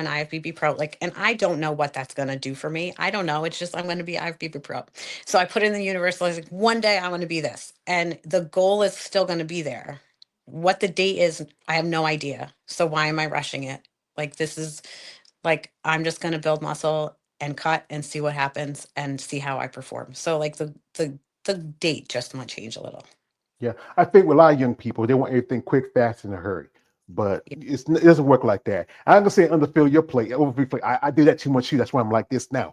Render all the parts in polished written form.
an IFBB pro, like, and I don't know what that's going to do for me. I don't know. It's just, I'm going to be IFBB pro. So I put in the universe, I was like, one day I want to be this. And the goal is still going to be there. What the date is, I have no idea. So why am I rushing it? Like, this is like, I'm just going to build muscle and cut and see what happens and see how I perform. So like the date just might change a little. Yeah, I think with a lot of young people, they want everything quick, fast, in a hurry. But Yeah. it doesn't work like that. I'm gonna say underfill your plate, overfill plate. I do that too much too. That's why I'm like this now.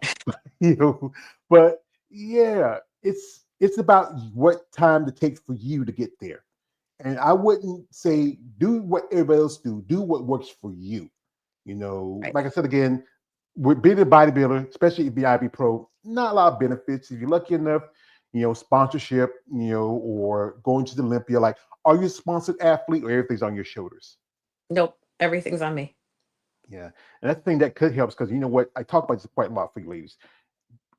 you know, but yeah, it's about what time it takes for you to get there. And I wouldn't say do what everybody else do. Do what works for you. Right. Like I said again, with being a bodybuilder, especially if you're IB Pro, not a lot of benefits. If you're lucky enough, sponsorship, or going to the Olympia, like, are you a sponsored athlete or everything's on your shoulders? Nope. Everything's on me. Yeah. And that's the thing that could help because you know what? I talk about this quite a lot for you ladies.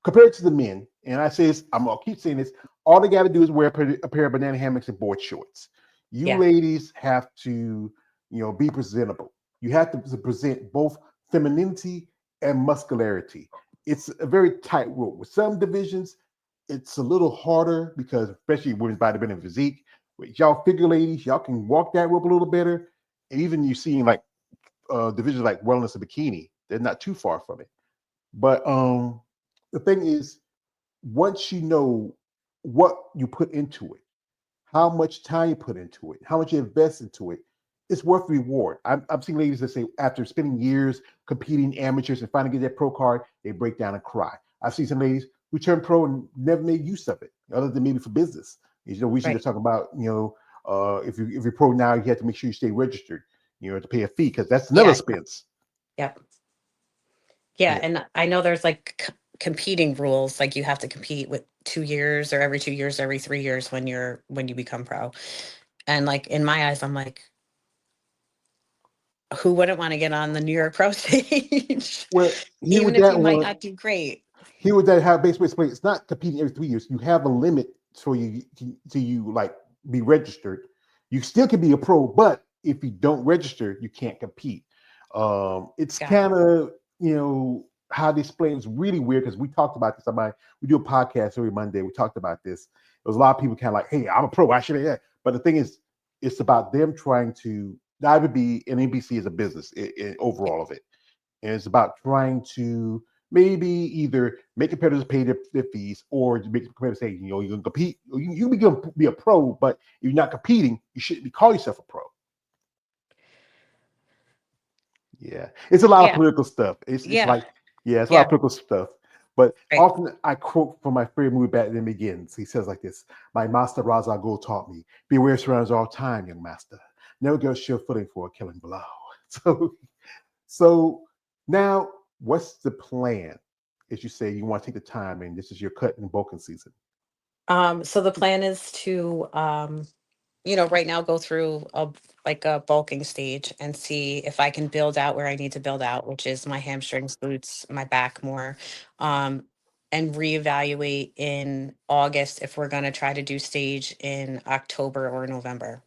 Compared to the men, and I say this, I'll keep saying this, all they got to do is wear a pair of banana hammocks and board shorts. You Yeah. ladies have to, be presentable. You have to present both femininity and muscularity. It's a very tight rope. With some divisions, it's a little harder because, especially women's bodybuilding and physique, with y'all figure ladies, y'all can walk that rope a little better. And even you seeing like divisions like wellness and bikini, they're not too far from it. But the thing is, once you know what you put into it, how much time you put into it, how much you invest into it, it's worth the reward. I've seen ladies that say after spending years competing amateurs and finally get their pro card, they break down and cry. I've seen some ladies who turned pro and never made use of it, other than maybe for business. We should Right. just talk about, if you're pro now, you have to make sure you stay registered, to pay a fee because that's another Yeah. expense. Yep. Yeah. Yeah. And I know there's like competing rules. Like you have to compete with 2 years or every 2 years, every 3 years when you become pro. And like in my eyes, I'm like, who wouldn't want to get on the New York pro stage? Well, here Even with if that you might one, not do great. here with that how baseball is played, it's not competing every 3 years. You have a limit for you to you like be registered. You still can be a pro, but if you don't register, you can't compete. It's Got kind it. of how this play is really weird because we talked about this. We do a podcast every Monday. We talked about this. There was a lot of people kind of like, "Hey, I'm a pro. I should have that." But the thing is, it's about them trying to. The IWB and NBC is a business Yeah. overall of it, and it's about trying to maybe either make competitors pay their fees or to make competitors say, you can compete, you can be a pro, but if you're not competing, you shouldn't be call yourself a pro. Yeah, it's a lot of Yeah. political stuff. It's Yeah. like it's a lot of Yeah. political stuff. But Right. often I quote from my favorite movie Batman Begins. He says like this: "My master Ra's al Ghul taught me, beware surroundings all time, young master. Never get a sure footing for a killing blow." So So now, what's the plan? As you say, you want to take the time, and this is your cut and bulking season. So the plan is to right now go through a bulking stage and see if I can build out where I need to build out, which is my hamstrings, glutes, my back more. Um, and reevaluate in August if we're going to try to do stage in October or November.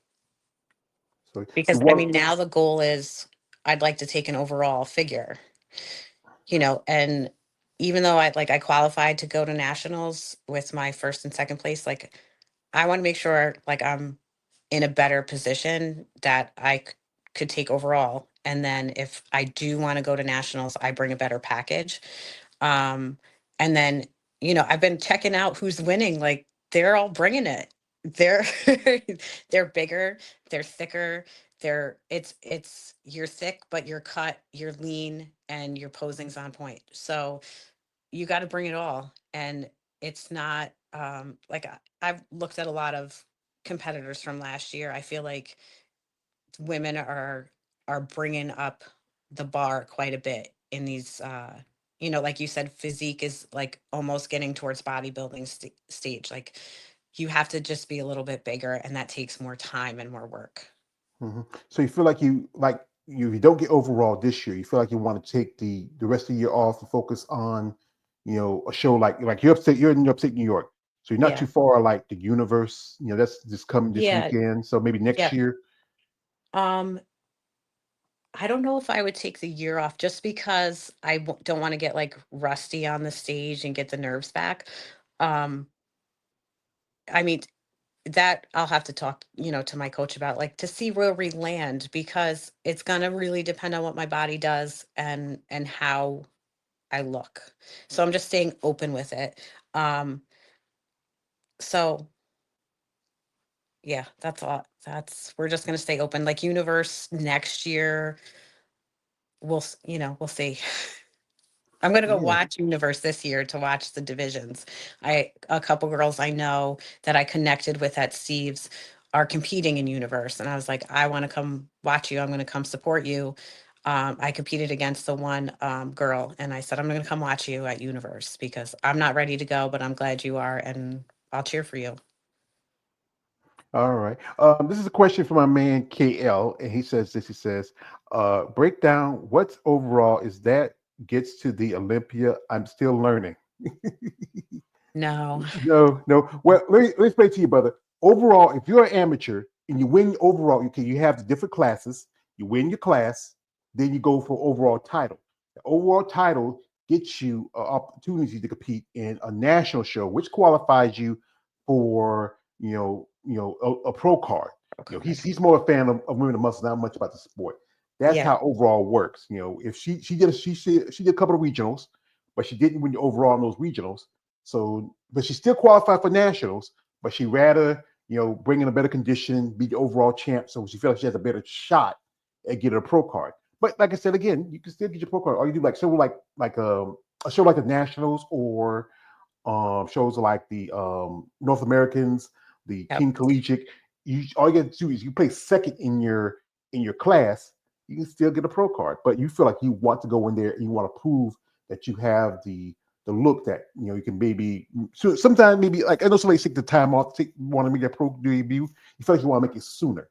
So you Because I want mean, now the goal is I'd like to take an overall figure, and even though I qualified to go to nationals with my first and second place, like I want to make sure like I'm in a better position that could take overall. And then if I do want to go to nationals, I bring a better package. Um, and then, I've been checking out who's winning. Like they're all bringing it. They're they're bigger, they're thicker, you're thick, but you're cut, you're lean, and your posing's on point. So you got to bring it all. And it's not I've looked at a lot of competitors from last year. I feel like women are bringing up the bar quite a bit in these like you said, physique is like almost getting towards bodybuilding stage. Like you have to just be a little bit bigger, and that takes more time and more work. so you feel like you don't get overall this year. You feel like you want to take the rest of the year off and focus on a show like you're in upstate New York, so you're not Yeah. too far like the universe. That's just coming this Yeah. weekend. So maybe next Yeah. year. Um I don't know if I would take the year off just because don't want to get like rusty on the stage and get the nerves back. Um, I mean, that I'll have to talk, to my coach about, like, to see where we land, because it's gonna really depend on what my body does and how I look. So I'm just staying open with it. So yeah, that's all. We're just gonna stay open. Like universe next year, we'll see. I'm gonna go Yeah. watch Universe this year to watch the divisions. A couple girls I know that I connected with at Steve's are competing in Universe, and I was like, I want to come watch you. I'm going to come support you. I competed against the one girl, and I said, I'm going to come watch you at Universe because I'm not ready to go, but I'm glad you are, and I'll cheer for you. All right. This is a question from my man KL, and he says this. He says, "Break down what's overall is that gets to the Olympia. I'm still learning." No. No, no. Well, let me explain to you, brother. Overall, if you're an amateur and you win overall, you have the different classes. You win your class, then you go for overall title. The overall title gets you an opportunity to compete in a national show, which qualifies you for a pro card. Oh, He's more a fan of women and muscle, not much about the sport. That's yeah. how overall works. If she did a couple of regionals, but she didn't win the overall in those regionals. So, but she still qualified for nationals, but she rather, bring in a better condition, be the overall champ. So she feels like she has a better shot at getting a pro card. But like I said, again, you can still get your pro card. All you do like a show like the nationals or shows like the North Americans, the Yep. King Collegiate. All you got to do is you play second in your class, you can still get a pro card. But you feel like you want to go in there and you want to prove that you have the look that you can maybe. So sometimes maybe like I know somebody take the time off, want to make their pro debut. You feel like you want to make it sooner.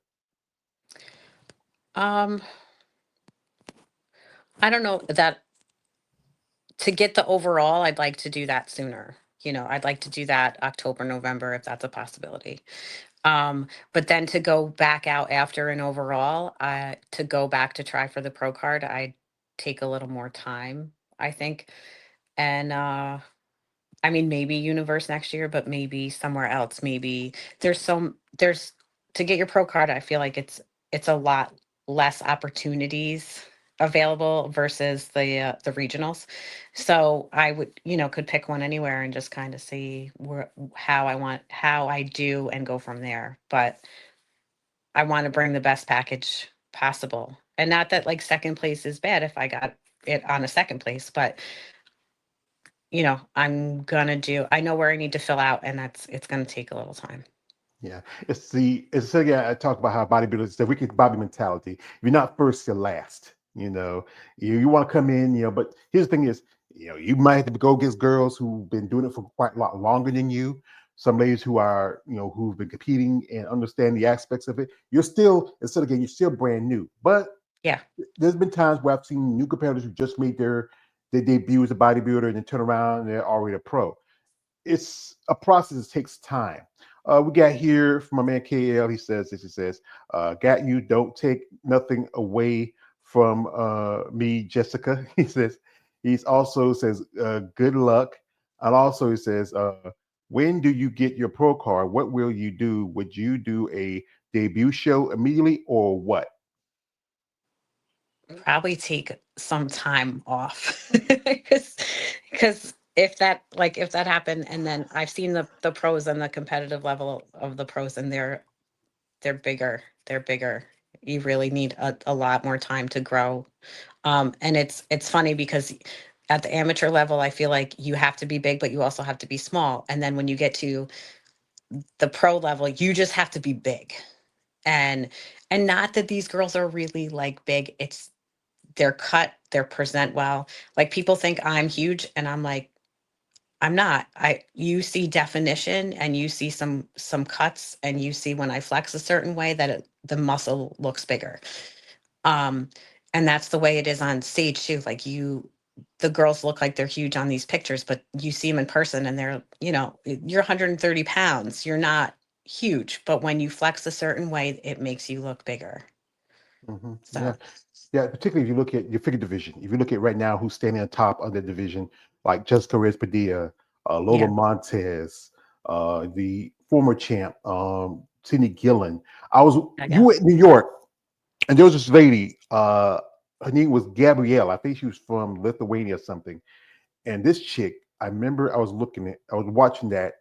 Um, I don't know that to get the overall, I'd like to do that sooner. I'd like to do that October, November, if that's a possibility. But then to go back out after an overall, to go back to try for the pro card, I take a little more time, I think. And I mean, maybe Universe next year, but maybe somewhere else. Maybe there's to get your pro card. I feel like it's a lot less opportunities available versus the regionals. So I would, could pick one anywhere and just kind of see how I do and go from there. But I want to bring the best package possible. And not that like second place is bad if I got it on a second place, but I know where I need to fill out, and it's gonna take a little time. Yeah, it's again. I talk about how bodybuilders the wicked body mentality. If you're not first, you're last. You want to come in. But here's the thing: is you might have to go against girls who've been doing it for quite a lot longer than you. Some ladies who are who've been competing and understand the aspects of it. You're still instead again, you're still brand new. But Yeah. there's been times where I've seen new competitors who just made their debut as a bodybuilder and then turn around and they're already a pro. It's a process that takes time. We got here from my man KL. He says this. He says, "Got you. Don't take nothing away from me, Jessica." He says. He's also says, "Good luck." And also he says, "When do you get your pro card? What will you do? Would you do a debut show immediately or what?" Probably take some time off because if that happened, and then I've seen the pros and the competitive level of the pros, and they're bigger. They're bigger. You really need a lot more time to grow. And it's funny because at the amateur level, I feel like you have to be big, but you also have to be small. And then when you get to the pro level, you just have to be big. And and not that these girls are really like big. It's they're cut, they're present well. Like people think I'm huge, and I'm like, I'm not. You see definition, and you see some cuts, and you see when I flex a certain way that the muscle looks bigger. Um, and that's the way it is on stage too. Like the girls look like they're huge on these pictures, but you see them in person and you're 130 pounds. You're not huge, but when you flex a certain way, it makes you look bigger. Hmm. Yeah. So, Yeah, particularly if you look at your figure division. If you look at right now who's standing on top of the division, like Jessica Reyes Padilla, Lola Yeah. Montez, the former champ, Sidney Gillen. I was I You go. were in New York, and there was this lady. Her name was Gabrielle. I think she was from Lithuania or something. And this chick, I remember I was watching that,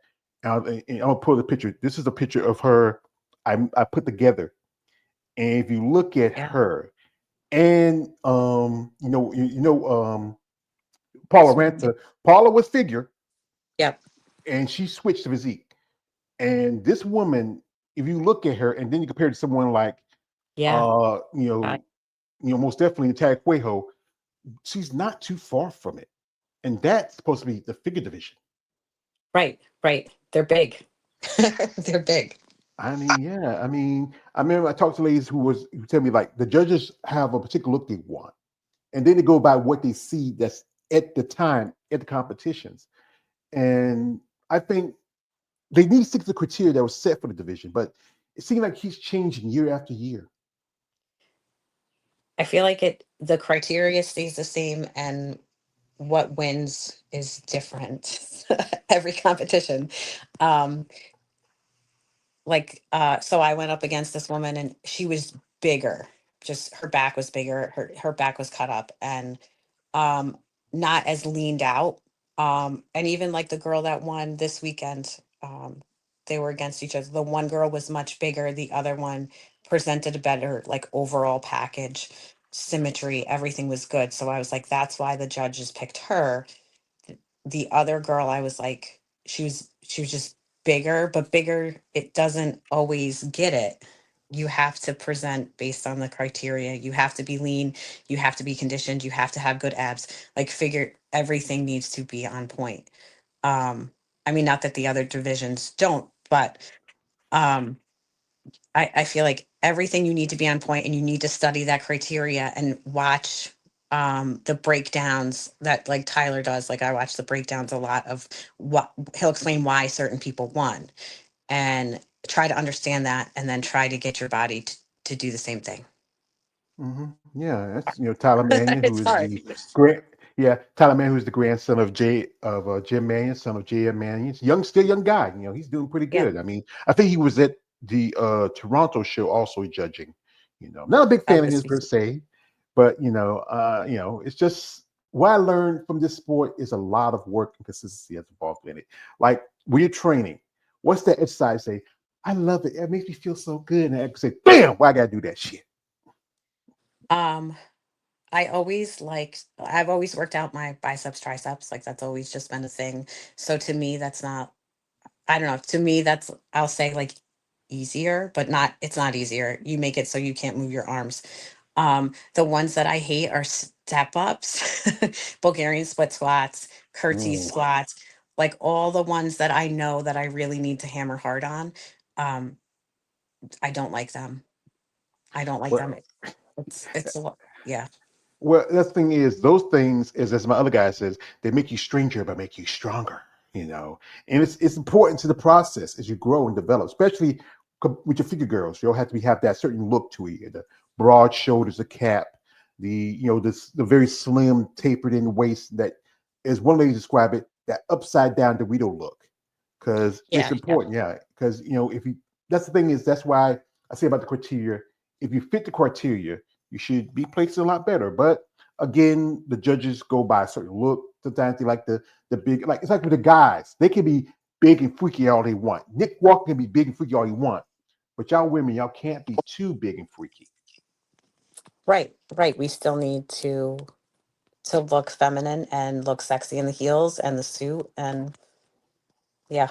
and I'm gonna pull the picture. This is a picture of her. I put together, and if you look at Yeah. her, and Paula Ranta. Paula was figure, Yep. and she switched to physique. And this woman, if you look at her, and then you compare it to someone like, Yeah. uh, I- most definitely Tag Cuejo, she's not too far from it. And that's supposed to be the figure division. right. Right. They're big. They're big. I mean, yeah. I remember I talked to ladies who tell me like the judges have a particular look they want, and then they go by what they see that's at the time at the competitions. And I think they need to stick to the criteria that was set for the division, but it seemed like he's changing year after year. I feel like the criteria stays the same and what wins is different every competition. Um, so I went up against this woman and she was bigger. Just her back was bigger. Her back was cut up and um not as leaned out. And even like the girl that won this weekend, they were against each other. The one girl was much bigger, the other one presented a better like overall package, symmetry, everything was good. So I was like, that's why the judges picked her. The other girl, I was like, she was just bigger, but bigger, it doesn't always get it. You have to present based on the criteria. You have to be lean, you have to be conditioned, you have to have good abs. Like figure everything needs to be on point. I mean, not that the other divisions don't, but um I feel like everything you need to be on point and you need to study that criteria and watch the breakdowns that like Tyler does. Like I watch the breakdowns a lot of what he'll explain why certain people won and try to understand that and then try to get your body to do the same thing. Yeah, that's Tyler Mannion, who It's is hard. the grand Tyler Mannion, who's the grandson of Jim Mannion, son of J.M. Mannion. He's still young guy. He's doing pretty Yeah. good. I mean, I think he was at the Toronto show also judging. Not a big I fan of was his per se, but it's just what I learned from this sport is a lot of work and consistency that's involved in it. Like when you're training, what's that exercise say? I love it. It makes me feel so good. And I say, bam, why I gotta do that shit? um I've always worked out my biceps, triceps. Like that's always just been a thing. So to me, that's not, I don't know. To me, that's, I'll say like easier, but not, it's not easier. You make it so you can't move your arms. The ones that I hate are step ups, Bulgarian split squats, curtsy Mm. squats, like all the ones that I know that I really need to hammer hard on. Um, I don't like them. I don't like them. Well, It's a lot. Yeah. Well, the thing is, those things, as my other guy says, they make you stranger but make you stronger. And it's important to the process as you grow and develop, especially with your figure girls. You'll have that certain look to you, the broad shoulders, the cap, the very slim, tapered in waist that, as one lady described it, that upside down Dorito look, because it's Yeah. Yeah. important. Yeah, because if you that's the thing is that's why I say about the criteria. If you fit the criteria, you should be placed a lot better. But again, the judges go by a certain look. Sometimes they like the big, like it's like with the guys. They can be big and freaky all they want. Nick Walker can be big and freaky all he want, but y'all women, y'all can't be too big and freaky. Right. Right. We still need to look feminine and look sexy in the heels and the suit and yeah.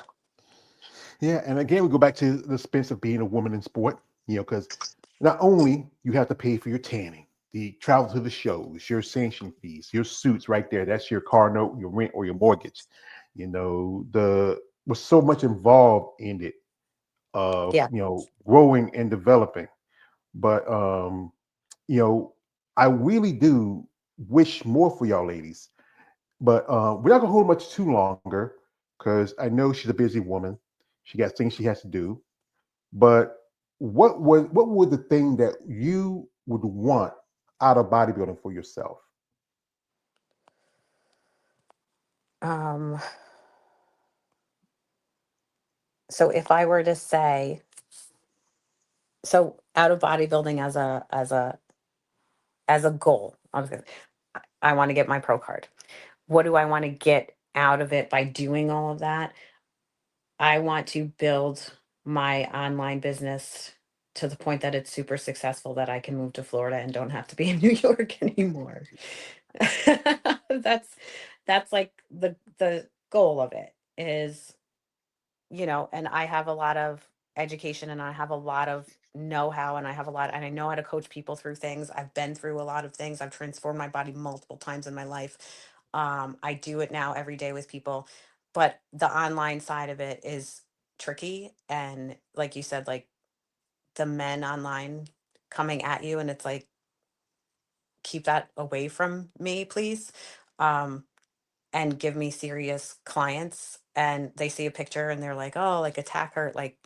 Yeah, and again, we go back to the expense of being a woman in sport. Because not only you have to pay for your tanning, the travel to the shows, your sanction fees, your suits, right there. That's your car note, your rent, or your mortgage. The was so much involved in it of Yeah. growing and developing. But you know, I really do wish more for y'all ladies. But we're not gonna hold much too longer because I know she's a busy woman. She got things she has to do. But what would the thing that you would want out of bodybuilding for yourself? Um, so if I were to say, so out of bodybuilding as a goal, I want to get my pro card. What do I want to get out of it by doing all of that? I want to build my online business to the point that it's super successful that I can move to Florida and don't have to be in New York anymore. that's that's like the goal of it is, and I have a lot of education and I have a lot of know-how and and I know how to coach people through things. I've been through a lot of things. I've transformed my body multiple times in my life. I do it now every day with people, but the online side of it is tricky. And like you said, like the men online coming at you, and it's like, keep that away from me, please. Um, and give me serious clients, and they see a picture and they're like, oh, like attack her, like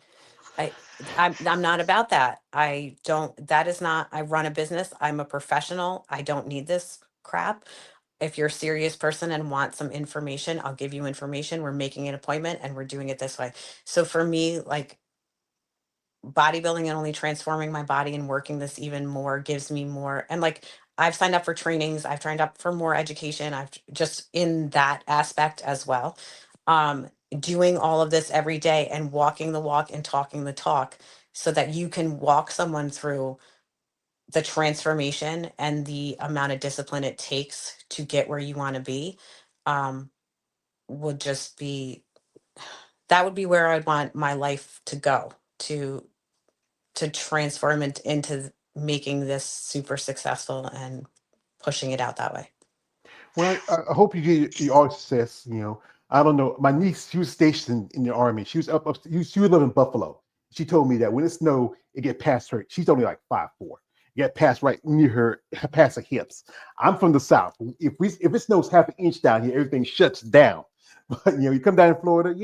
I I'm not about that. I don't that is not I run a business. I'm a professional. I don't need this crap. If you're a serious person and want some information, I'll give you information. We're making an appointment and we're doing it this way. So for me, like bodybuilding and only transforming my body and working this even more gives me more. And like I've signed up for trainings, I've signed up for more education. I've just in that aspect as well. Doing all of this every day and walking the walk and talking the talk so that you can walk someone through the transformation and the amount of discipline it takes to get where you want to be, um, would just be that would be where I'd want my life to go, to transform it into making this super successful and pushing it out that way. Well, I hope you get your success. I don't know. My niece, she was stationed in the army. She was up. She would live in Buffalo. She told me that when it snowed, it get past her. She's only like 5'4". It get past right near her, past her hips. I'm from the South. If it snows half an inch down here, everything shuts down. But you come down in Florida, yeah,